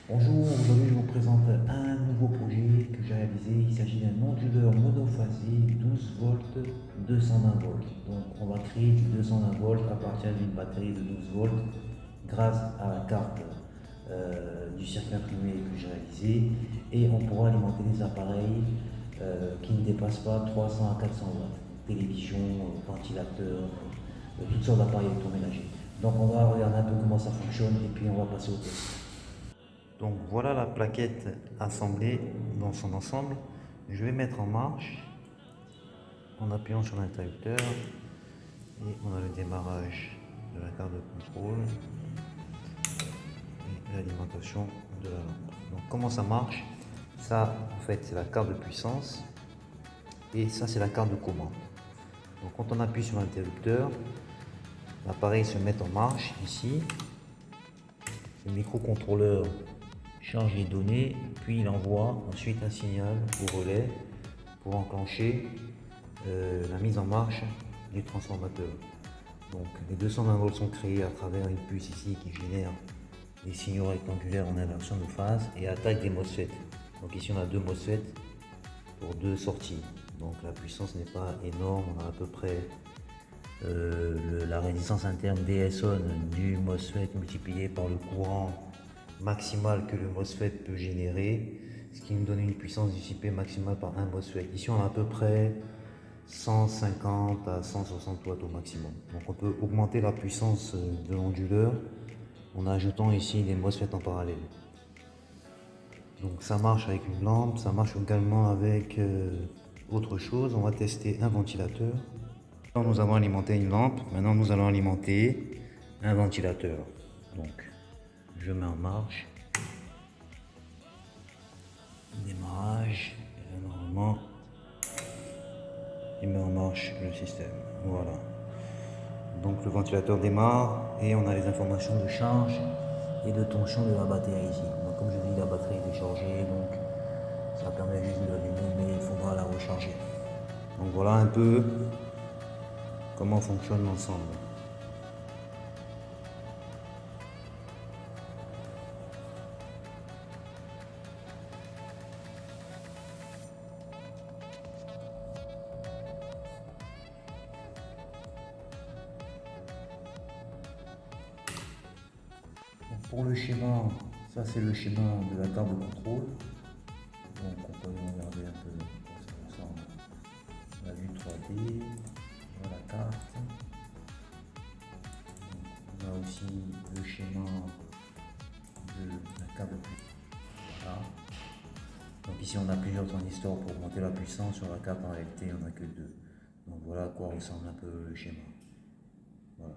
Bonjour, aujourd'hui je vous présente un nouveau projet que j'ai réalisé. Il s'agit d'un onduleur monophasé 12 volts, 220 volts. Donc on va créer du 220 volts à partir d'une batterie de 12 volts grâce à la carte du circuit imprimé que j'ai réalisé et on pourra alimenter les appareils qui ne dépassent pas 300 à 400 watts. Télévision, ventilateur, toutes sortes d'appareils électroménagers. Donc on va regarder un peu comment ça fonctionne et puis on va passer au test. Donc voilà la plaquette assemblée dans son ensemble. Je vais mettre en marche en appuyant sur l'interrupteur et on a le démarrage de la carte de contrôle et l'alimentation de la lampe. Donc comment ça marche? Ça en fait c'est la carte de puissance et ça c'est la carte de commande. Donc quand on appuie sur l'interrupteur, l'appareil se met en marche ici. Le microcontrôleur charge les données, puis il envoie ensuite un signal au relais pour enclencher la mise en marche du transformateur. Donc les 220 volts sont créés à travers une puce ici qui génère des signaux rectangulaires en inversion de phase et attaque des MOSFET. Donc ici on a deux MOSFET pour deux sorties. Donc la puissance n'est pas énorme, on a à peu près la résistance interne DSON du MOSFET multiplié par le courant maximal que le MOSFET peut générer, ce qui nous donne une puissance dissipée maximale par un MOSFET. Ici on a à peu près 150 à 160 watts au maximum. Donc on peut augmenter la puissance de l'onduleur en ajoutant ici des MOSFET en parallèle. Donc ça marche avec une lampe, ça marche également avec autre chose. On va tester un ventilateur. Nous avons alimenté une lampe, maintenant nous allons alimenter un ventilateur. Donc je mets en marche, démarrage, et là, normalement il met en marche le système. Voilà. Donc le ventilateur démarre et on a les informations de charge et de tension de la batterie ici. Donc comme je dis, la batterie est déchargée, donc ça permet juste de l'allumer, mais il faudra la recharger. Donc voilà un peu comment fonctionne l'ensemble. Pour le schéma, ça c'est le schéma de la carte de contrôle. Donc on peut regarder un peu comment ça ressemble. La vue 3D, voilà la carte. On a aussi le schéma de la carte de contrôle. Voilà. Donc ici on a plusieurs transistors pour augmenter la puissance. Sur la carte en réalité il n'y en a que deux. Donc voilà à quoi ressemble un peu le schéma. Voilà.